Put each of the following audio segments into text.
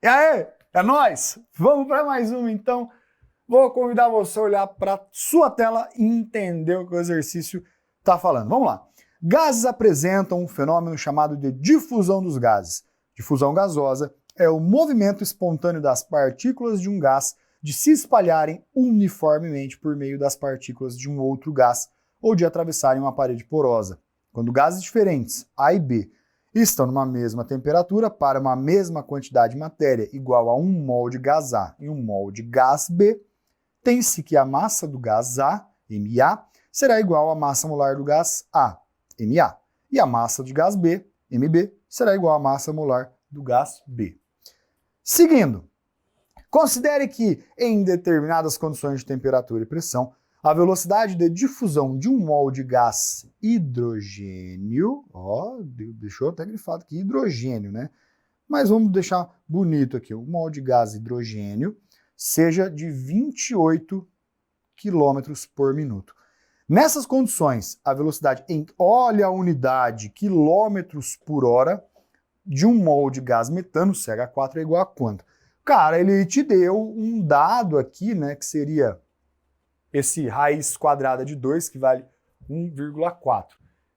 E aí, é nóis? Vamos para mais uma, então. Vou convidar você a olhar para sua tela e entender o que o exercício está falando. Vamos lá. Gases apresentam um fenômeno chamado de difusão dos gases. Difusão gasosa é o movimento espontâneo das partículas de um gás de se espalharem uniformemente por meio das partículas de um outro gás ou de atravessarem uma parede porosa. Quando gases diferentes, A e B, estão numa mesma temperatura para uma mesma quantidade de matéria igual a 1 mol de gás A e 1 mol de gás B, tem-se que a massa do gás A, MA, será igual à massa molar do gás A, MA, e a massa de gás B, MB, será igual à massa molar do gás B. Seguindo, considere que, em determinadas condições de temperatura e pressão, a velocidade de difusão de 1 mol de gás hidrogênio, deixou até grifado aqui, hidrogênio, né? Mas vamos deixar bonito aqui, 1 mol de gás hidrogênio seja de 28 km por minuto. Nessas condições, a velocidade olha a unidade quilômetros por hora de 1 mol de gás metano, CH4, é igual a quanto? Cara, ele te deu um dado aqui, né, que seria esse raiz quadrada de 2, que vale 1,4.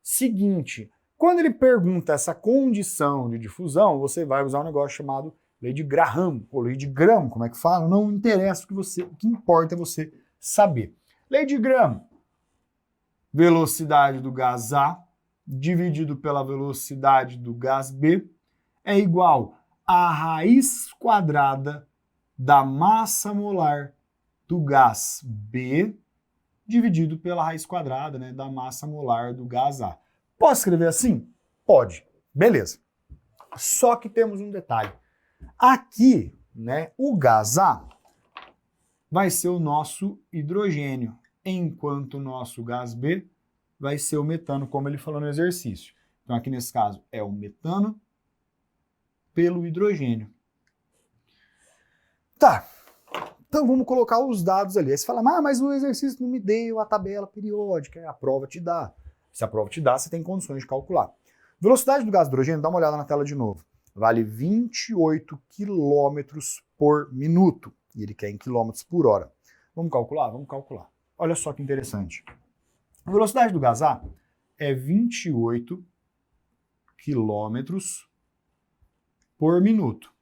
Seguinte, quando ele pergunta essa condição de difusão, você vai usar um negócio chamado lei de Graham, ou lei de Graham, como é que fala? Não interessa o que importa é você saber. Lei de Graham, velocidade do gás A dividido pela velocidade do gás B é igual a raiz quadrada da massa molar do gás B dividido pela raiz quadrada, né, da massa molar do gás A. Posso escrever assim? Pode. Beleza. Só que temos um detalhe. Aqui, né, o gás A vai ser o nosso hidrogênio, enquanto o nosso gás B vai ser o metano, como ele falou no exercício. Então aqui nesse caso é o metano pelo hidrogênio. Tá. Então vamos colocar os dados ali. Aí você fala, mas o exercício não me deu a tabela periódica, a prova te dá. Se a prova te dá, você tem condições de calcular. Velocidade do gás hidrogênio, dá uma olhada na tela de novo. Vale 28 km por minuto. E ele quer em quilômetros por hora. Vamos calcular? Vamos calcular. Olha só que interessante. A velocidade do gás A é 28 km por minuto.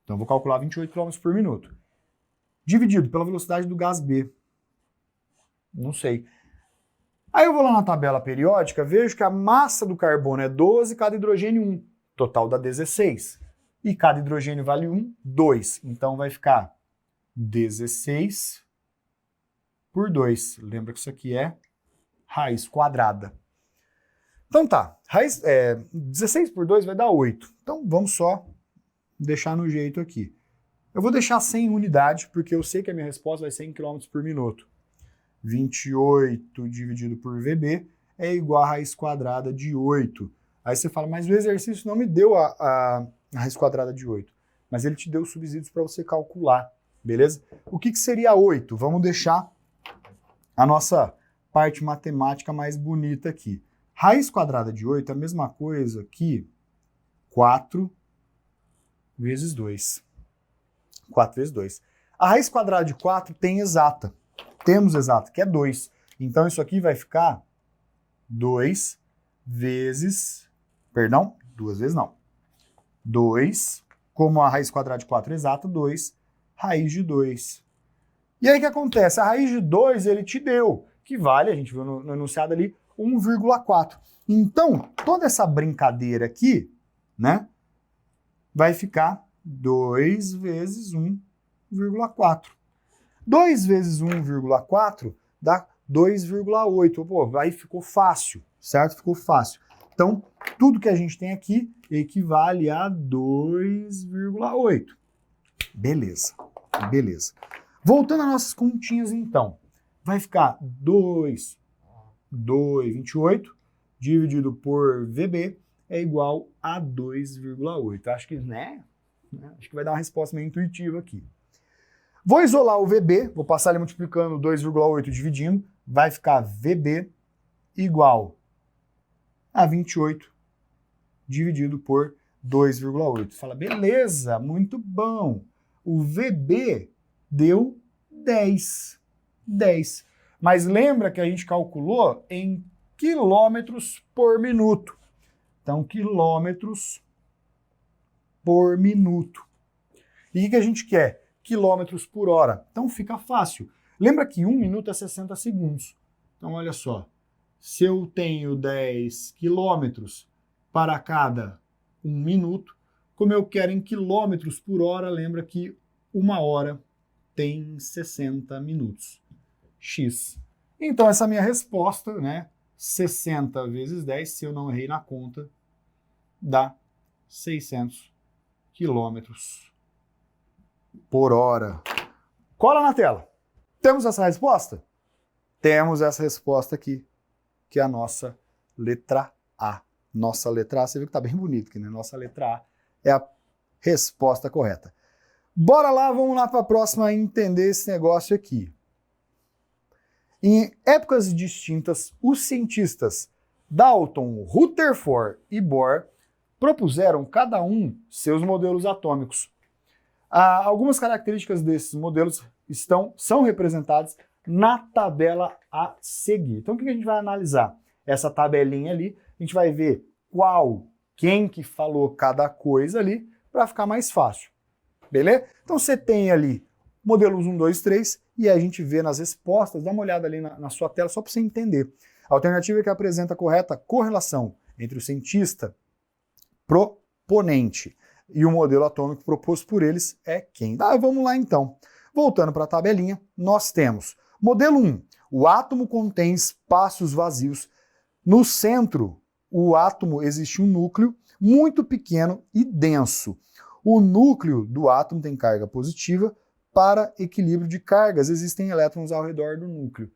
Então eu vou calcular 28 km por minuto. Dividido pela velocidade do gás B. Não sei. Aí eu vou lá na tabela periódica, vejo que a massa do carbono é 12, cada hidrogênio 1. Total dá 16. E cada hidrogênio vale 1, 2. Então vai ficar 16 por 2. Lembra que isso aqui é raiz quadrada. Então tá, 16 por 2 vai dar 8. Então vamos só deixar no jeito aqui. Eu vou deixar 100 unidade, porque eu sei que a minha resposta vai ser em km por minuto. 28 dividido por VB é igual a raiz quadrada de 8. Aí você fala, mas o exercício não me deu a raiz quadrada de 8. Mas ele te deu os subsídios para você calcular, beleza? O que seria 8? Vamos deixar a nossa parte matemática mais bonita aqui. Raiz quadrada de 8 é a mesma coisa que 4 vezes 2. 4 vezes 2. A raiz quadrada de 4 tem exata. Temos exata, que é 2. Então isso aqui vai ficar 2 vezes... Perdão, 2 vezes não. 2, como a raiz quadrada de 4 é exata, 2, raiz de 2. E aí o que acontece? A raiz de 2 ele te deu, que vale, a gente viu no enunciado ali, 1,4. Então, toda essa brincadeira aqui, né, vai ficar 2 vezes 1,4. 2 vezes 1,4 dá 2,8. Pô, aí ficou fácil, certo? Ficou fácil. Então, tudo que a gente tem aqui equivale a 2,8. Beleza, beleza. Voltando às nossas continhas, então. Vai ficar 28 dividido por VB é igual a 2,8. Acho que, acho que vai dar uma resposta meio intuitiva aqui. Vou isolar o VB, vou passar ele multiplicando 2,8 dividindo, vai ficar VB igual a 28 dividido por 2,8. Fala, beleza, muito bom. O VB deu 10. 10. Mas lembra que a gente calculou em quilômetros por minuto. Então, quilômetros por minuto. E o que a gente quer? Quilômetros por hora. Então fica fácil. Lembra que 1 minuto é 60 segundos. Então olha só, se eu tenho 10 quilômetros para cada 1 minuto, como eu quero em quilômetros por hora, lembra que 1 hora tem 60 minutos. X. Então essa minha resposta, né? 60 vezes 10, se eu não errei na conta, dá 600 quilômetros por hora. Cola na tela. Temos essa resposta? Temos essa resposta aqui, que é a nossa letra A. Nossa letra A, você viu que tá bem bonito aqui, né? Nossa letra A é a resposta correta. Bora lá, vamos lá para a próxima entender esse negócio aqui. Em épocas distintas, os cientistas Dalton, Rutherford e Bohr propuseram cada um seus modelos atômicos. Algumas características desses modelos são representadas na tabela a seguir. Então o que a gente vai analisar? Essa tabelinha ali, a gente vai ver quem que falou cada coisa ali, para ficar mais fácil. Beleza? Então você tem ali modelos 1, 2, 3, e a gente vê nas respostas, dá uma olhada ali na sua tela, só para você entender. A alternativa que apresenta a correta correlação entre o cientista proponente e o modelo atômico proposto por eles é quem? Vamos lá então. Voltando para a tabelinha, nós temos modelo 1. O átomo contém espaços vazios. No centro, o átomo existe um núcleo muito pequeno e denso. O núcleo do átomo tem carga positiva. Para equilíbrio de cargas, existem elétrons ao redor do núcleo.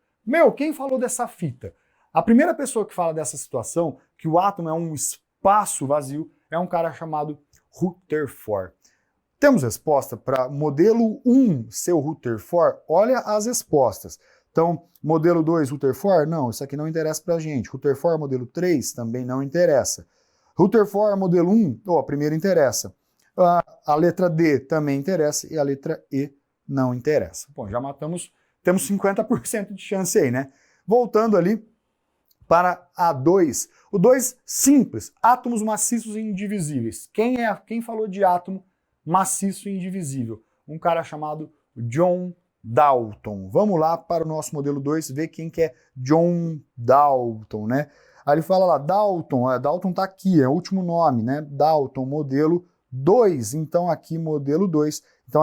Quem falou dessa fita? A primeira pessoa que fala dessa situação, que o átomo é um espaço vazio, é um cara chamado Rutherford. Temos resposta para modelo 1 ser o Rutherford? Olha as respostas. Então, modelo 2, Rutherford? Não, isso aqui não interessa para a gente. Rutherford, modelo 3, também não interessa. Rutherford, modelo 1, a primeira interessa. A letra D também interessa e a letra E não interessa. Bom, já temos 50% de chance aí, né? Voltando ali para a 2. O 2, simples, átomos maciços e indivisíveis. Quem falou de átomo maciço e indivisível? Um cara chamado John Dalton. Vamos lá para o nosso modelo 2, ver quem que é John Dalton, né? Aí ele fala lá, Dalton tá aqui, é o último nome, né? Dalton, modelo 2, então aqui modelo 2. Então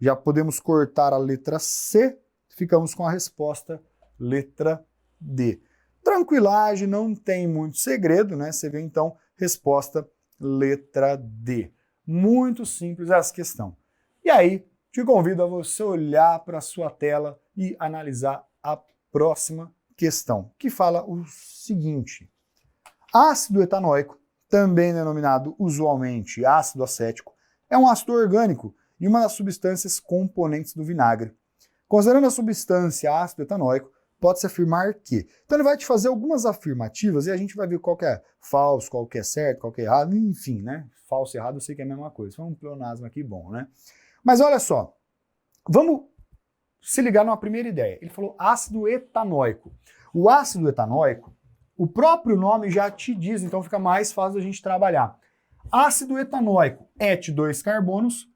já podemos cortar a letra C, ficamos com a resposta letra D. Tranquilagem, não tem muito segredo, né? Você vê então, resposta letra D. Muito simples essa questão. E aí, te convido a você olhar para a sua tela e analisar a próxima questão, que fala o seguinte. Ácido etanóico, também denominado usualmente ácido acético, é um ácido orgânico e uma das substâncias componentes do vinagre. Considerando a substância ácido etanóico, pode-se afirmar que... Então ele vai te fazer algumas afirmativas e a gente vai ver qual que é falso, qual que é certo, qual que é errado, enfim, né? Falso e errado eu sei que é a mesma coisa. Foi um pleonasmo aqui bom, né? Mas olha só, vamos se ligar numa primeira ideia. Ele falou ácido etanóico. O ácido etanóico, o próprio nome já te diz, então fica mais fácil a gente trabalhar. Ácido etanóico, et 2 carbonos,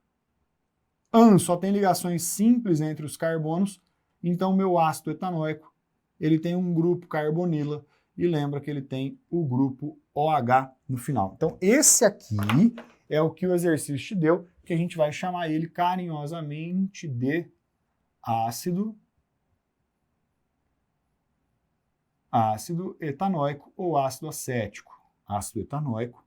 só tem ligações simples entre os carbonos, então meu ácido etanóico, ele tem um grupo carbonila, e lembra que ele tem o grupo OH no final. Então esse aqui é o que o exercício te deu, que a gente vai chamar ele carinhosamente de ácido etanóico ou ácido acético. Ácido etanóico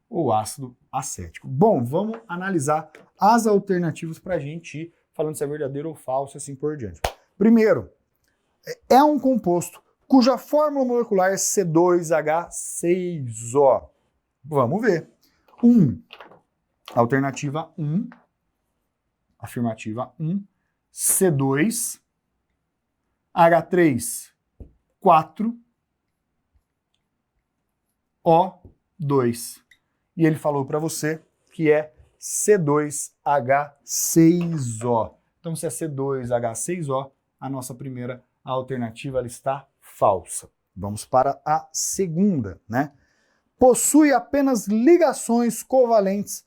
ou ácido acético. Bom, vamos analisar as alternativas para a gente ir falando se é verdadeiro ou falso e assim por diante. Primeiro, é um composto cuja fórmula molecular é C2H6O. Vamos ver. Alternativa 1, afirmativa 1, C2, H3, 4, O2. e ele falou para você que é C2H6O. Então, se é C2H6O, a nossa primeira alternativa ela está falsa. Vamos para a segunda, né? Possui apenas ligações covalentes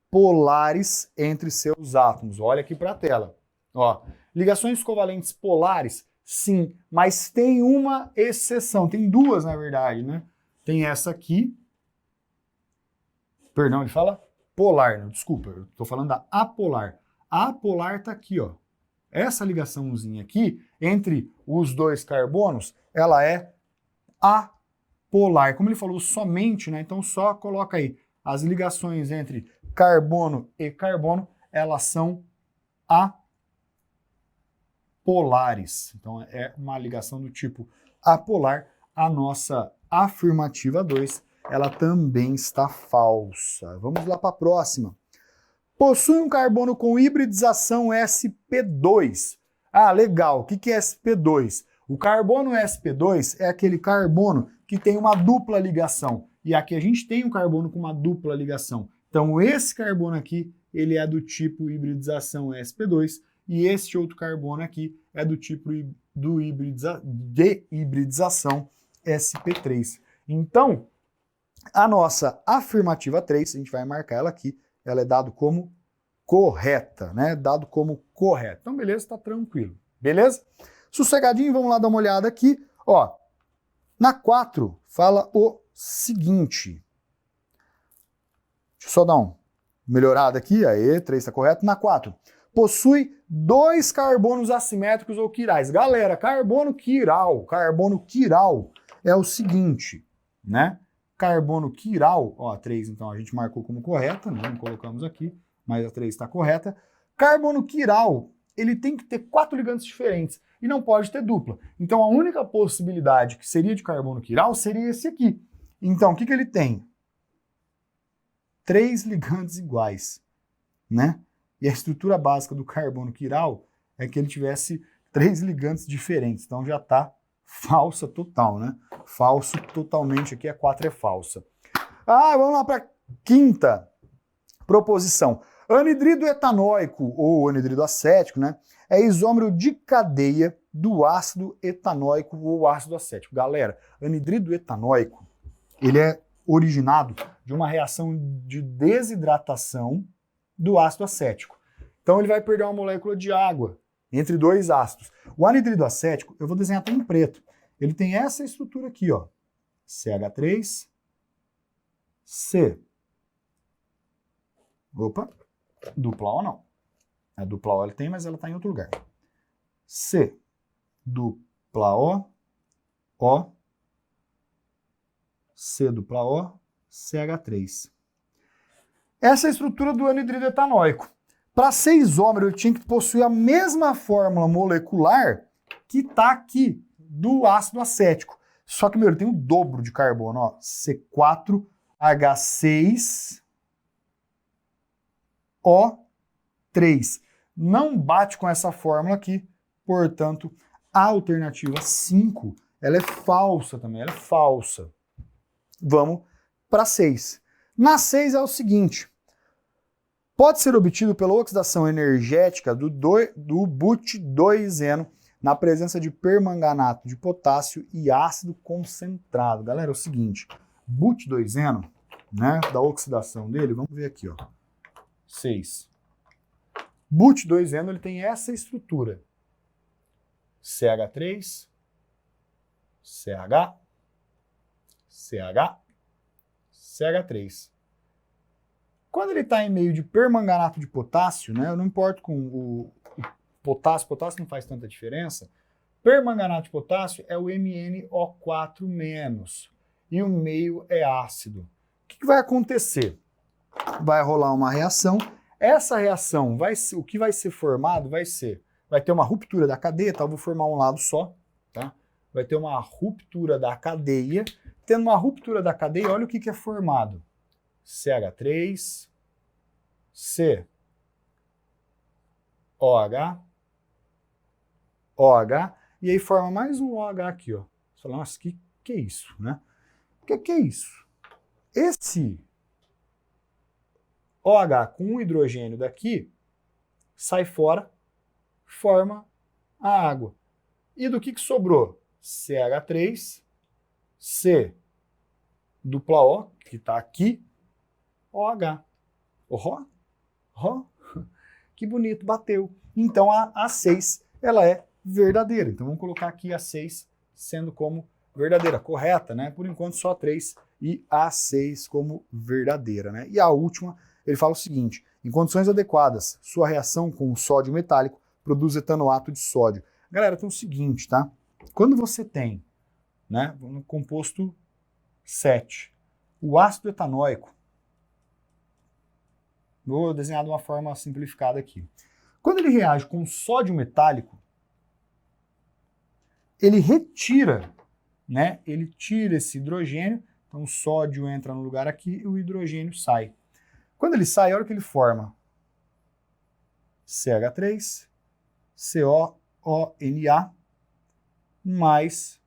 polares entre seus átomos. Olha aqui para a tela. Ó, ligações covalentes polares, sim, mas tem uma exceção. Tem duas, na verdade, né? Tem essa aqui. Perdão, ele fala polar, não, desculpa, eu estou falando da apolar. A apolar está aqui, ó. Essa ligaçãozinha aqui, entre os dois carbonos, ela é apolar. Como ele falou somente, né? Então só coloca aí. As ligações entre carbono e carbono, elas são apolares. Então é uma ligação do tipo apolar. A nossa afirmativa 2, ela também está falsa. Vamos lá para a próxima. Possui um carbono com hibridização sp2. Ah, legal. O que é sp2? O carbono sp2 é aquele carbono que tem uma dupla ligação. E aqui a gente tem um carbono com uma dupla ligação. Então esse carbono aqui, ele é do tipo hibridização sp2 e este outro carbono aqui é do tipo de hibridização sp3. Então, a nossa afirmativa 3, a gente vai marcar ela aqui, ela é dado como correta, né? Dado como correto. Então, beleza, tá tranquilo. Beleza? Sossegadinho, vamos lá dar uma olhada aqui. Ó, na 4 fala o seguinte. Deixa eu só dar uma melhorada aqui. Aê, 3 tá correto. Na 4, possui 2 carbonos assimétricos ou quirais. Galera, carbono quiral é o seguinte, né? Carbono quiral, ó, a 3 então a gente marcou como correta, né? Não colocamos aqui, mas a 3 está correta. Carbono quiral, ele tem que ter 4 ligantes diferentes e não pode ter dupla. Então a única possibilidade que seria de carbono quiral seria esse aqui. Então o que ele tem? 3 ligantes iguais, né? E a estrutura básica do carbono quiral é que ele tivesse 3 ligantes diferentes. Então já está falsa total, né? Falso totalmente aqui, a 4 é falsa. Ah, vamos lá para a quinta proposição. Anidrido etanóico, ou anidrido acético, né? É isômero de cadeia do ácido etanóico ou ácido acético. Galera, anidrido etanóico, ele é originado de uma reação de desidratação do ácido acético. Então ele vai perder uma molécula de água entre dois ácidos. O anidrido acético, eu vou desenhar até em preto. Ele tem essa estrutura aqui, ó. CH3, C. Opa, dupla O não. A dupla O ele tem, mas ela está em outro lugar. C, dupla O, C dupla O, CH3. Essa é a estrutura do anidrido etanóico. Para ser isômero, ele tinha que possuir a mesma fórmula molecular que está aqui do ácido acético. Só que, meu, ele tem o dobro de carbono, ó. C4H6O3. Não bate com essa fórmula aqui, portanto, a alternativa 5, ela é falsa também, ela é falsa. Vamos para 6. Na 6 é o seguinte. Pode ser obtido pela oxidação energética do but2eno na presença de permanganato de potássio e ácido concentrado. Galera, é o seguinte, but2eno, né, da oxidação dele, vamos ver aqui, ó, 6. But2eno, ele tem essa estrutura. CH3, CH, CH, CH3. Quando ele está em meio de permanganato de potássio, né, eu não importo com o potássio não faz tanta diferença. Permanganato de potássio é o MnO4-, e o meio é ácido. O que vai acontecer? Vai rolar uma reação. Essa reação, o que vai ser formado vai ter uma ruptura da cadeia, tá? Eu vou formar um lado só, tá? Vai ter uma ruptura da cadeia. Tendo uma ruptura da cadeia, olha o que é formado. CH3, C, OH, OH, e aí forma mais um OH aqui, ó. Você fala, nossa, que é isso, né? O que é isso? OH com um hidrogênio daqui, sai fora, forma a água. E do que sobrou? CH3, C dupla O, que está aqui, OH. Que bonito, bateu. Então a A6, ela é verdadeira. Então vamos colocar aqui a 6 sendo como verdadeira, correta, né? Por enquanto só a 3 e a 6 como verdadeira, né? E a última, ele fala o seguinte: em condições adequadas, sua reação com o sódio metálico produz etanoato de sódio. Galera, tem o seguinte, tá? Quando você tem, né, no composto 7, o ácido etanóico, vou desenhar de uma forma simplificada aqui. Quando ele reage com sódio metálico, ele retira, né? Ele tira esse hidrogênio, então o sódio entra no lugar aqui e o hidrogênio sai. Quando ele sai, olha o que ele forma. CH3, COONA, mais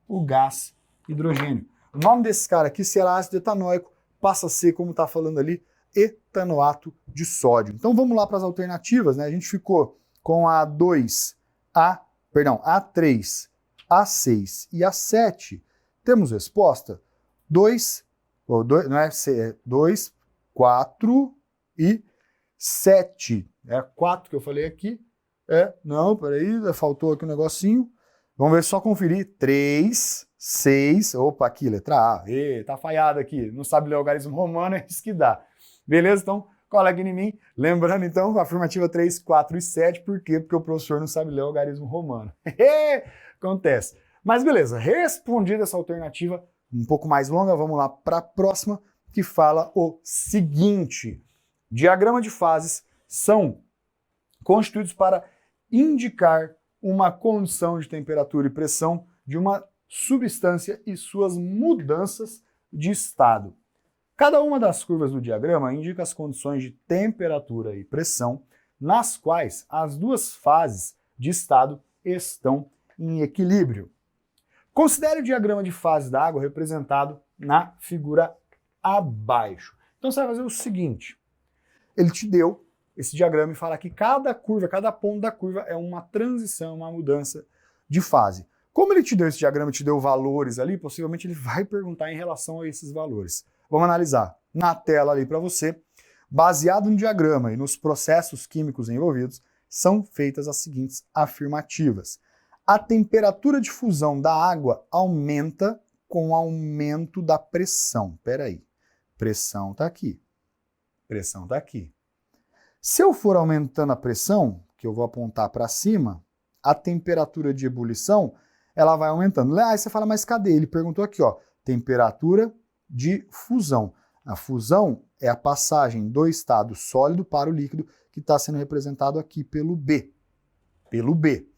o gás hidrogênio. O nome desse cara aqui, se era ácido etanóico, passa a ser, como está falando ali, etanoato de sódio. Então vamos lá para as alternativas, né? A gente ficou com a A3, A6 e A7. Temos resposta 2, não é 2, 4 e 7. É 4 que eu falei aqui. Não, peraí, faltou aqui um negocinho. Vamos ver, só conferir. 3, 6, opa, aqui, letra A. Tá falhado aqui, não sabe ler o algarismo romano, é isso que dá. Beleza? Então, colega em mim. Lembrando, então, a afirmativa 3, 4 e 7, por quê? Porque o professor não sabe ler o algarismo romano. Acontece. Mas beleza, respondida essa alternativa um pouco mais longa, vamos lá para a próxima, que fala o seguinte: diagrama de fases são constituídos para indicar uma condição de temperatura e pressão de uma substância e suas mudanças de estado. Cada uma das curvas do diagrama indica as condições de temperatura e pressão nas quais as duas fases de estado estão em equilíbrio. Considere o diagrama de fases da água representado na figura abaixo. Então você vai fazer o seguinte: ele te deu esse diagrama e fala que cada curva, cada ponto da curva é uma transição, uma mudança de fase. Como ele te deu esse diagrama, te deu valores ali, possivelmente ele vai perguntar em relação a esses valores. Vamos analisar na tela ali para você. Baseado no diagrama e nos processos químicos envolvidos, são feitas as seguintes afirmativas. A temperatura de fusão da água aumenta com o aumento da pressão. Peraí, pressão está aqui, pressão está aqui. Se eu for aumentando a pressão, que eu vou apontar para cima, a temperatura de ebulição, ela vai aumentando. Aí você fala, mas cadê? Ele perguntou aqui, ó, temperatura de fusão. A fusão é a passagem do estado sólido para o líquido, que está sendo representado aqui pelo B. Pelo B.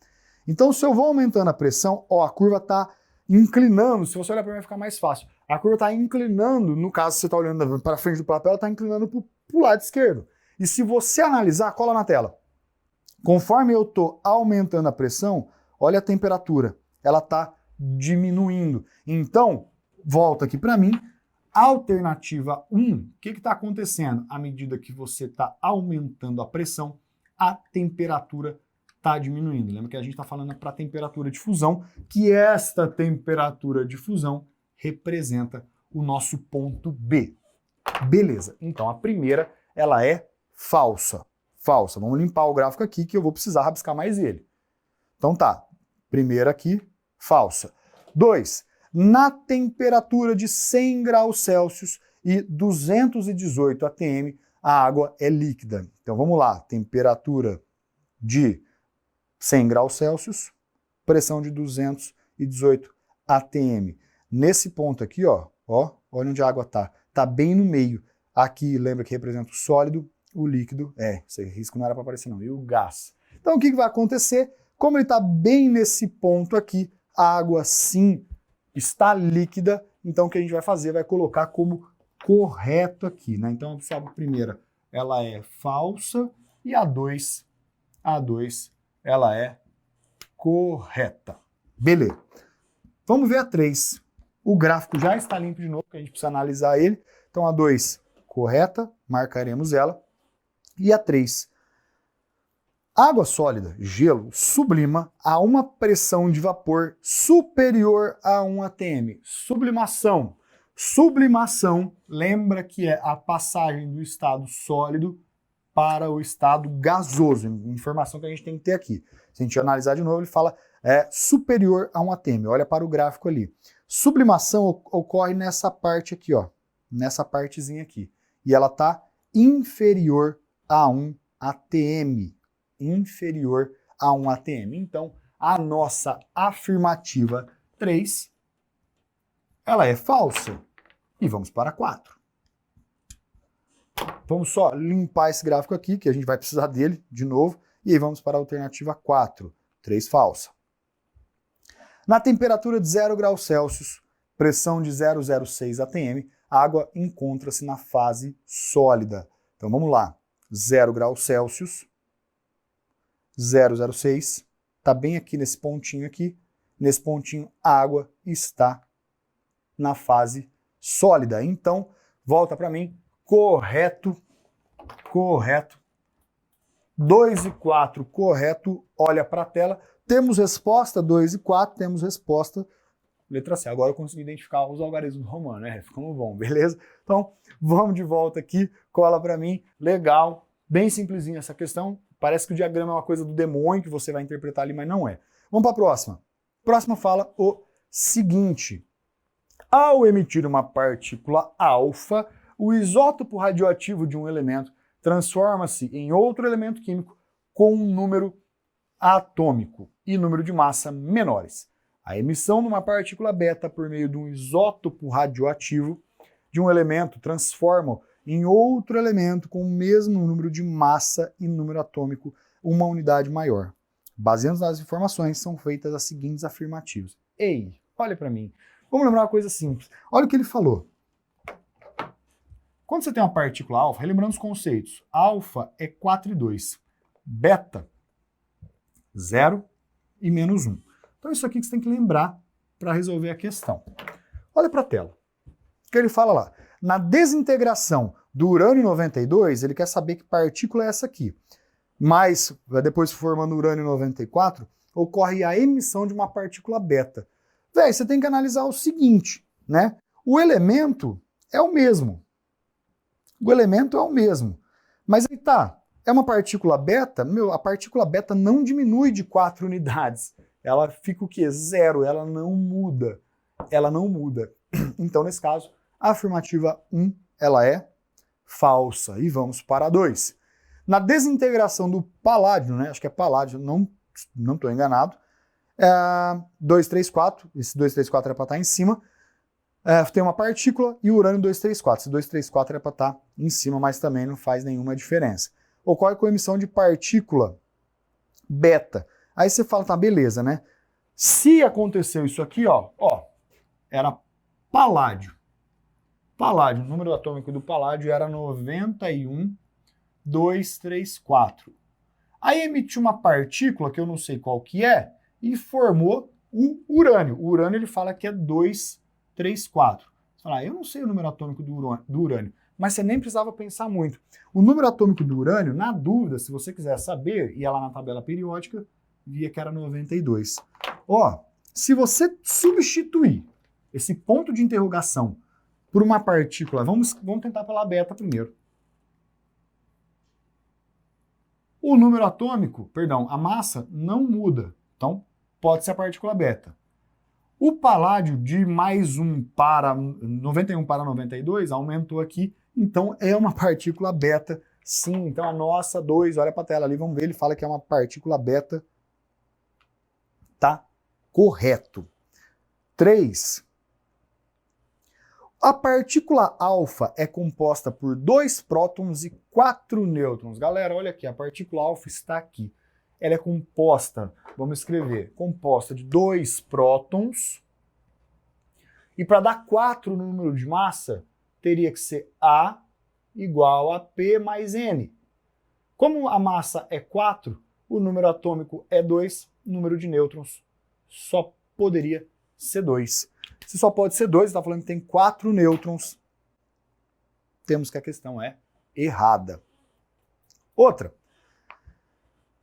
Então, se eu vou aumentando a pressão, ó, a curva está inclinando. Se você olhar para mim, vai ficar mais fácil. A curva está inclinando, no caso, você está olhando para frente do papel, ela está inclinando para o lado esquerdo. E se você analisar, cola na tela. Conforme eu estou aumentando a pressão, olha a temperatura. Ela está diminuindo. Então, volta aqui para mim. Alternativa 1, o que está acontecendo? À medida que você está aumentando a pressão, a temperatura está diminuindo. Lembra que a gente está falando para a temperatura de fusão, que esta temperatura de fusão representa o nosso ponto B. Beleza, então a primeira, ela é falsa. Falsa. Vamos limpar o gráfico aqui, que eu vou precisar rabiscar mais ele. Então tá, primeira aqui, falsa. 2. Na temperatura de 100 graus Celsius e 218 atm, a água é líquida. Então vamos lá, temperatura de 100 graus Celsius, pressão de 218 atm. Nesse ponto aqui, ó, olha onde a água está. Está bem no meio. Aqui, lembra que representa o sólido, o líquido, esse risco não era para aparecer não, e o gás. Então o que vai acontecer? Como ele está bem nesse ponto aqui, a água sim está líquida, então o que a gente vai fazer? Vai colocar como correto aqui, né? Então a primeira, ela é falsa, e a 2, ela é correta. Beleza. Vamos ver a 3. O gráfico já está limpo de novo, porque a gente precisa analisar ele. Então a 2, correta, marcaremos ela. E a 3. Água sólida, gelo, sublima a uma pressão de vapor superior a 1 atm. Sublimação. Sublimação, lembra que é a passagem do estado sólido para o estado gasoso. Informação que a gente tem que ter aqui. Se a gente analisar de novo, ele fala superior a 1 atm. Olha para o gráfico ali. Sublimação ocorre nessa parte aqui, ó, nessa partezinha aqui. E ela está inferior a 1 atm. Inferior a 1 atm. Então, a nossa afirmativa 3, ela é falsa. E vamos para 4. Vamos só limpar esse gráfico aqui, que a gente vai precisar dele de novo. E aí vamos para a alternativa 4, 3 falsa. Na temperatura de 0 graus Celsius, pressão de 0,06 atm, a água encontra-se na fase sólida. Então vamos lá. 0 graus Celsius, 0,06, está bem aqui nesse pontinho aqui. Nesse pontinho, a água está na fase sólida. Então, volta para mim, correto, correto. 2 e 4, correto, olha para a tela. Temos resposta 2 e 4, temos resposta letra C. Agora eu consegui identificar os algarismos romanos, né? Ficamos bom, beleza? Então, vamos de volta aqui, cola para mim, legal, bem simplesinha essa questão. Parece que o diagrama é uma coisa do demônio que você vai interpretar ali, mas não é. Vamos para a próxima. Próxima fala o seguinte. Ao emitir uma partícula alfa, o isótopo radioativo de um elemento transforma-se em outro elemento químico com um número atômico e número de massa menores. A emissão de uma partícula beta por meio de um isótopo radioativo de um elemento transforma em outro elemento com o mesmo número de massa e número atômico, uma unidade maior. Baseando nas informações, são feitas as seguintes afirmativas. Ei, olha para mim. Vamos lembrar uma coisa simples. Olha o que ele falou. Quando você tem uma partícula alfa, relembrando os conceitos, alfa é 4 e 2, beta, 0 e menos 1. Então isso aqui que você tem que lembrar para resolver a questão. Olha para a tela. O que ele fala lá? Na desintegração do urânio 92, ele quer saber que partícula é essa aqui. Mas, depois formando urânio 94, ocorre a emissão de uma partícula beta. Véi, você tem que analisar o seguinte, né? O elemento é o mesmo. O elemento é o mesmo. Mas aí tá, é uma partícula beta? Meu, a partícula beta não diminui de 4 unidades. Ela fica o quê? 0, ela não muda. Ela não muda. Então, nesse caso, a afirmativa 1, ela é falsa. E vamos para a 2. Na desintegração do paládio, né? Acho que é paládio, não estou enganado. 234, esse 234 era para estar em cima. Tem uma partícula e o urânio 234. Esse 234 era para estar em cima, mas também não faz nenhuma diferença. Ocorre com a emissão de partícula beta. Aí você fala, tá, beleza, né? Se aconteceu isso aqui, ó, era paládio. Paládio, o número atômico do paládio era 91,234. Aí emitiu uma partícula, que eu não sei qual que é, e formou o urânio. O urânio ele fala que é 234. Você fala, eu não sei o número atômico do urânio, mas você nem precisava pensar muito. O número atômico do urânio, na dúvida, se você quiser saber, ia lá na tabela periódica, via que era 92. Ó, se você substituir esse ponto de interrogação por uma partícula, vamos tentar pela beta primeiro. O número atômico, perdão, a massa não muda, então pode ser a partícula beta. O paládio de mais 1 para 91 para 92 aumentou aqui, então é uma partícula beta, sim. Então a nossa 2, olha para a tela ali, vamos ver, ele fala que é uma partícula beta, tá correto. 3. A partícula alfa é composta por 2 prótons e 4 nêutrons. Galera, olha aqui, a partícula alfa está aqui. Ela é composta, vamos escrever, composta de 2 prótons. E para dar 4 no número de massa, teria que ser A igual a P mais N. Como a massa é 4, o número atômico é 2, o número de nêutrons só poderia ser 2. Se só pode ser 2, está falando que tem 4 nêutrons temos que a questão é errada. Outra.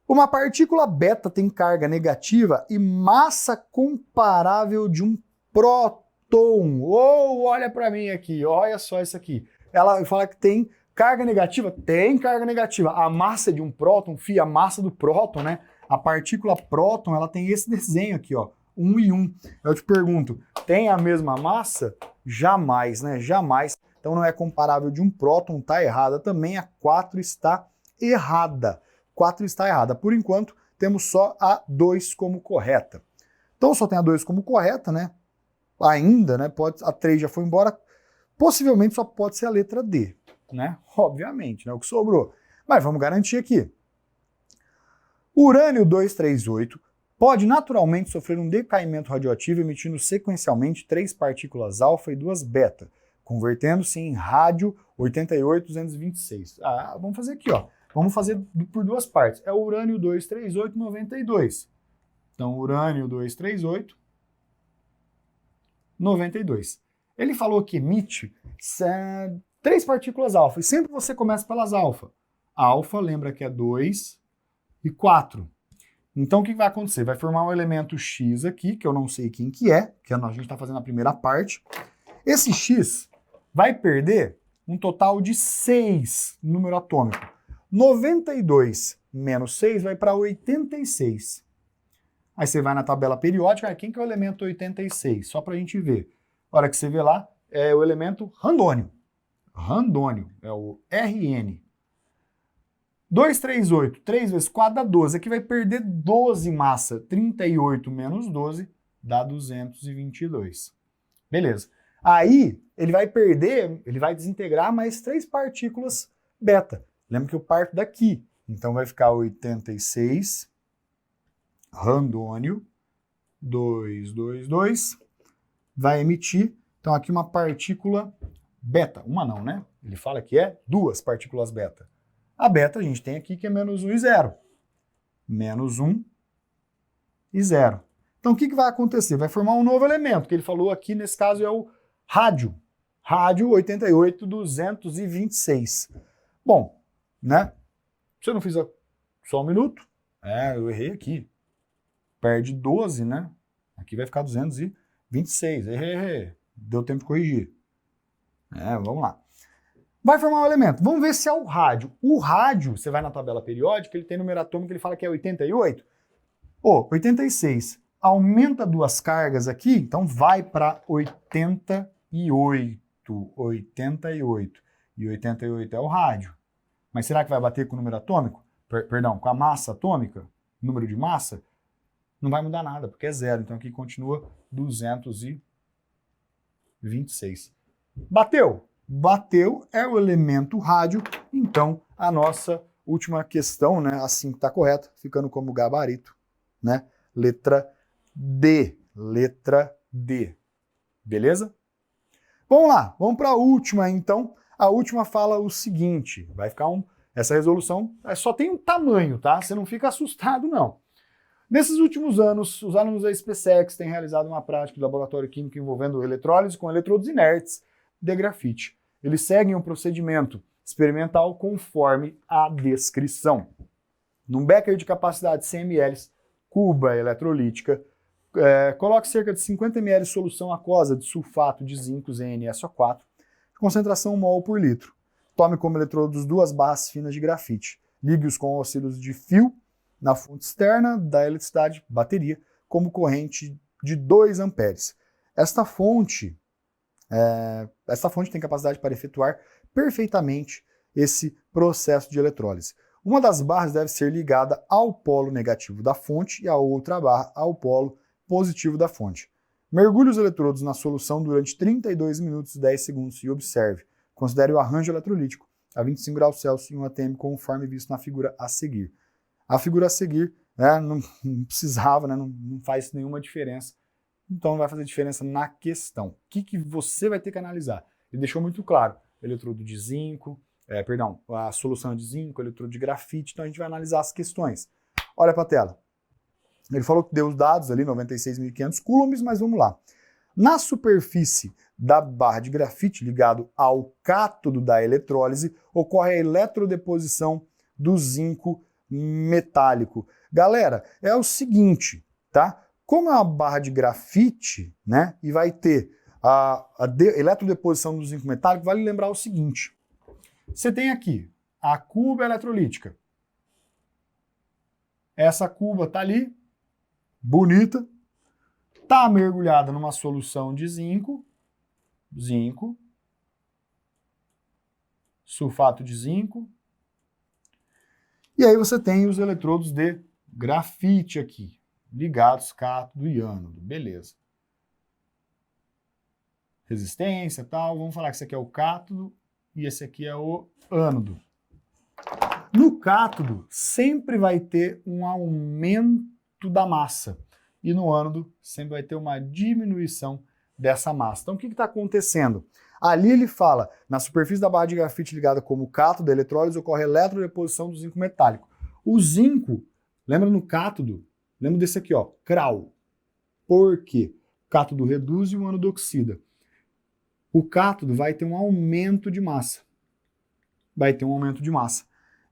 Uma partícula beta tem carga negativa e massa comparável de um próton. Olha para mim aqui, olha só isso aqui. Ela fala que tem carga negativa? Tem carga negativa. A massa de um próton, a massa do próton, né? A partícula próton, ela tem esse desenho aqui, ó, 1 e 1. Eu te pergunto, tem a mesma massa? Jamais, né? Jamais. Então não é comparável de um próton, tá errada também. A 4 está errada. 4 está errada. Por enquanto, temos só a 2 como correta. Então só tem a 2 como correta, né? Ainda, né? A 3 já foi embora. Possivelmente só pode ser a letra D, né? Obviamente, né? O que sobrou. Mas vamos garantir aqui. O urânio 238 pode naturalmente sofrer um decaimento radioativo emitindo sequencialmente 3 partículas alfa e 2 beta, convertendo-se em rádio 88-226. Vamos fazer aqui, ó. Vamos fazer por duas partes. É o urânio 238 92. Então, urânio 238 92. Ele falou que emite 3 partículas alfa, e sempre você começa pelas alfa. Alfa, lembra que é 2 e 4. Então, o que vai acontecer? Vai formar um elemento X aqui, que eu não sei quem que é, que a gente está fazendo a primeira parte. Esse X vai perder um total de 6 no número atômico. 92 menos 6 vai para 86. Aí você vai na tabela periódica, quem que é o elemento 86? Só para a gente ver. A hora que você vê lá, é o elemento randônio. Randônio, é o Rn. 238, 3 vezes 4 dá 12. Aqui vai perder 12 massa. 38 menos 12 dá 222. Beleza. Aí, ele vai perder, ele vai desintegrar mais 3 partículas beta. Lembra que eu parto daqui. Então vai ficar 86, randônio, 222, vai emitir, então aqui uma partícula beta. Uma não, né? Ele fala que é 2 partículas beta. A beta a gente tem aqui que é menos 1 e 0. Menos 1 e 0. Então o que vai acontecer? Vai formar um novo elemento, que ele falou aqui, nesse caso é o rádio. Rádio 88-226. Bom, né? Se eu não fiz só um minuto, eu errei aqui. Perde 12, né? Aqui vai ficar 226. Errei. Deu tempo de corrigir. Vamos lá. Vai formar um elemento. Vamos ver se é o rádio. O rádio, você vai na tabela periódica, ele tem número atômico, ele fala que é 88. 86. Aumenta 2 cargas aqui, então vai para 88. 88. E 88 é o rádio. Mas será que vai bater com o número atômico? Perdão, com a massa atômica? Número de massa? Não vai mudar nada, porque é 0. Então aqui continua 226. Bateu? Bateu, é o elemento rádio. Então a nossa última questão, né, assim que está correto, ficando como gabarito, né? Letra D. Letra D. Beleza? Vamos lá, vamos para a última então. A última fala o seguinte, vai ficar essa resolução só tem um tamanho, tá? Você não fica assustado, não. Nesses últimos anos, os alunos da SpaceX têm realizado uma prática de laboratório químico envolvendo eletrólise com eletrodos inertes de grafite. Eles seguem um procedimento experimental conforme a descrição. Num becker de capacidade 100 ml, cuba eletrolítica, coloque cerca de 50 ml de solução aquosa de sulfato de zinco ZnSO4, concentração mol por litro. Tome como eletrodos 2 barras finas de grafite. Ligue-os com auxílios de fio na fonte externa da eletricidade bateria, como corrente de 2 amperes. Esta fonte tem capacidade para efetuar perfeitamente esse processo de eletrólise. Uma das barras deve ser ligada ao polo negativo da fonte e a outra barra ao polo positivo da fonte. Mergulhe os eletrodos na solução durante 32 minutos e 10 segundos e observe. Considere o arranjo eletrolítico a 25 graus Celsius em 1 atm, conforme visto na figura a seguir. A figura a seguir não precisava, né, não faz nenhuma diferença. Então não vai fazer diferença na questão. O que você vai ter que analisar? Ele deixou muito claro. Eletrodo de zinco, a solução de zinco, eletrodo de grafite. Então a gente vai analisar as questões. Olha para a tela. Ele falou que deu os dados ali, 96.500 coulombs, mas vamos lá. Na superfície da barra de grafite ligado ao cátodo da eletrólise, ocorre a eletrodeposição do zinco metálico. Galera, é o seguinte, tá? Como é uma barra de grafite, né, e vai ter a eletrodeposição do zinco metálico, vale lembrar o seguinte. Você tem aqui a cuba eletrolítica. Essa cuba tá ali, bonita, tá mergulhada numa solução de zinco, sulfato de zinco, e aí você tem os eletrodos de grafite aqui, ligados cátodo e ânodo, beleza. Resistência e tal, vamos falar que esse aqui é o cátodo e esse aqui é o ânodo. No cátodo, sempre vai ter um aumento da massa, e no ânodo sempre vai ter uma diminuição dessa massa. Então o que está acontecendo? Ali ele fala, na superfície da barra de grafite ligada como cátodo da eletrólise, ocorre a eletrodeposição do zinco metálico. O zinco, lembra no cátodo? Lembra desse aqui, ó, CRAL. Por quê? O cátodo reduz e o ânodo oxida. O cátodo vai ter um aumento de massa.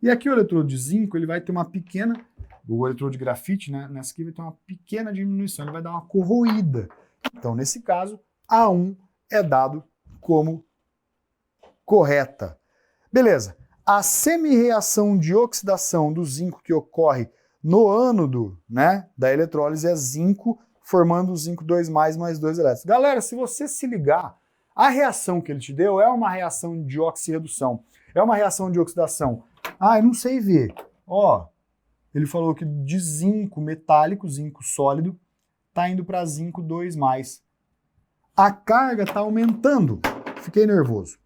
E aqui o eletrodo de zinco, ele vai ter uma pequena, o eletrodo de grafite, né, nessa aqui vai ter uma pequena diminuição, ele vai dar uma corroída. Então, nesse caso, A1 é dado como correta. Beleza. A semi-reação de oxidação do zinco que ocorre no ânodo, né, da eletrólise é zinco, formando o zinco 2+, mais 2 elétrons. Galera, se você se ligar, a reação que ele te deu é uma reação de oxirredução, é uma reação de oxidação. Ah, eu não sei ver. Ó, ele falou que de zinco metálico, zinco sólido, tá indo para zinco 2+. A carga tá aumentando. Fiquei nervoso.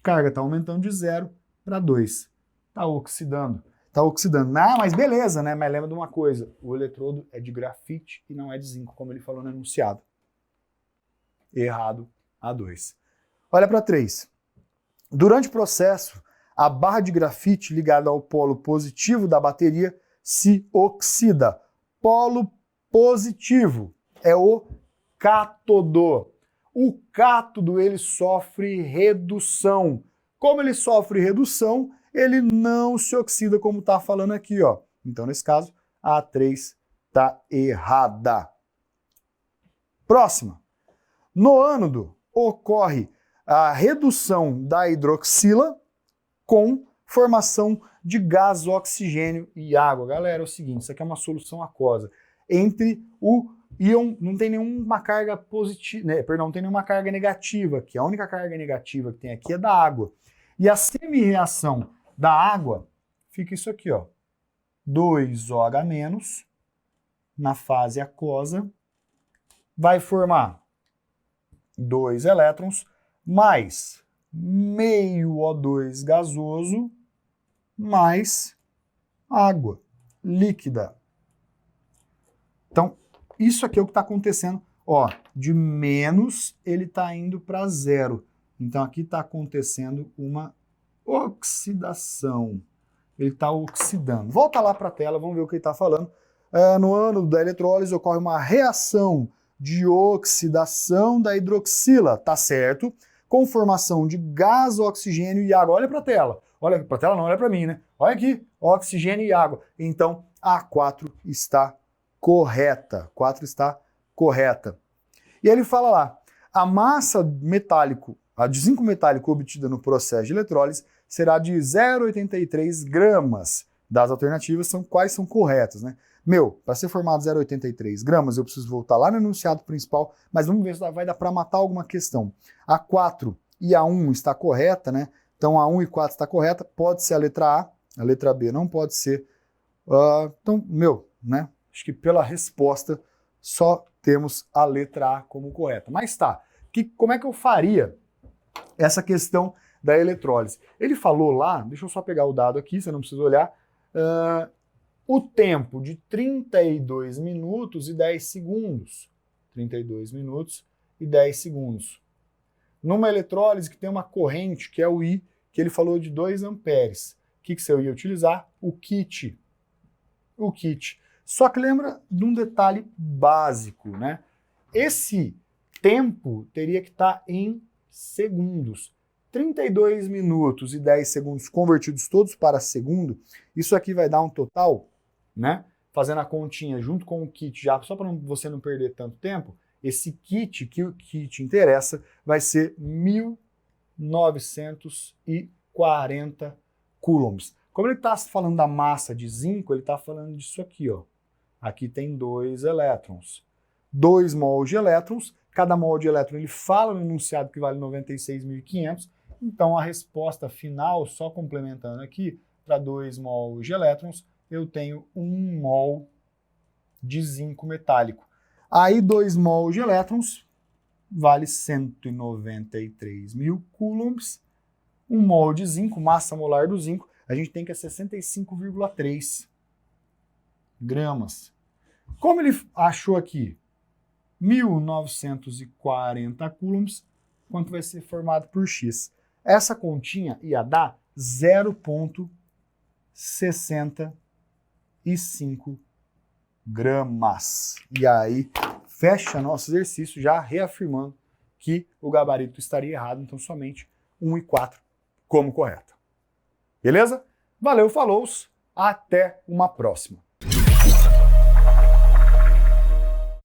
Carga tá aumentando de 0 para 2. Tá oxidando. Ah, mas beleza, né? Mas lembra de uma coisa. O eletrodo é de grafite e não é de zinco, como ele falou no enunciado. Errado, A2. Olha para 3. Durante o processo, a barra de grafite ligada ao polo positivo da bateria se oxida. Polo positivo é o cátodo. O cátodo, ele sofre redução. Como ele sofre redução, ele não se oxida como está falando aqui, ó. Então, nesse caso, a A3 está errada. Próxima. No ânodo, ocorre a redução da hidroxila com formação de gás, oxigênio e água. Galera, é o seguinte, isso aqui é uma solução aquosa. Entre o íon, não tem nenhuma carga positiva, né, perdão, não tem nenhuma carga negativa aqui. A única carga negativa que tem aqui é da água. E a semi-reação da água fica isso aqui, ó. 2OH- na fase aquosa vai formar 2 elétrons mais meio O2 gasoso mais água líquida. Então, isso aqui é o que está acontecendo. Ó, de menos ele está indo para 0. Então, aqui está acontecendo uma oxidação. Ele está oxidando. Volta lá para a tela, vamos ver o que ele está falando. No ânodo da eletrólise ocorre uma reação de oxidação da hidroxila, tá certo? Com formação de gás, oxigênio e água. Olha para a tela. Olha para a tela, não olha para mim, né? Olha aqui, oxigênio e água. Então, a 4 está correta. 4 está correta. E ele fala lá, a massa metálico, a de zinco metálico obtida no processo de eletrólise será de 0,83 gramas. Das alternativas, quais são corretas, né? Para ser formado 0,83 gramas, eu preciso voltar lá no enunciado principal, mas vamos ver se vai dar para matar alguma questão. A 4 e a 1 está correta, né? Então a 1 e 4 está correta, pode ser a letra letra B não pode ser. Então, né? Acho que pela resposta só temos a letra A como correta. Mas tá, como é que eu faria essa questão da eletrólise? Ele falou lá, deixa eu só pegar o dado aqui, você não precisa olhar, o tempo de 32 minutos e 10 segundos. 32 minutos e 10 segundos. Numa eletrólise que tem uma corrente, que é o I, que ele falou de 2 amperes. O que você ia utilizar? O kit. O kit. Só que lembra de um detalhe básico, né? Esse tempo teria que estar em segundos. 32 minutos e 10 segundos convertidos todos para segundo, isso aqui vai dar um total, né? Fazendo a continha junto com o kit, já só para você não perder tanto tempo, esse kit, que o que te interessa, vai ser 1940 coulombs. Como ele está falando da massa de zinco, ele está falando disso aqui, ó. Aqui tem 2 elétrons. 2 mols de elétrons, cada mol de elétron ele fala no enunciado que vale 96.500, então a resposta final, só complementando aqui, para 2 mols de elétrons, eu tenho 1 mol de zinco metálico. Aí 2 mols de elétrons vale 193.000 coulombs. 1 mol de zinco, massa molar do zinco, a gente tem que é 65,3 gramas. Como ele achou aqui 1940 coulombs, quanto vai ser formado por X? Essa continha ia dar 0,65 gramas. E aí, fecha nosso exercício já reafirmando que o gabarito estaria errado, então somente 1 e 4 como correto. Beleza? Valeu, falou, até uma próxima.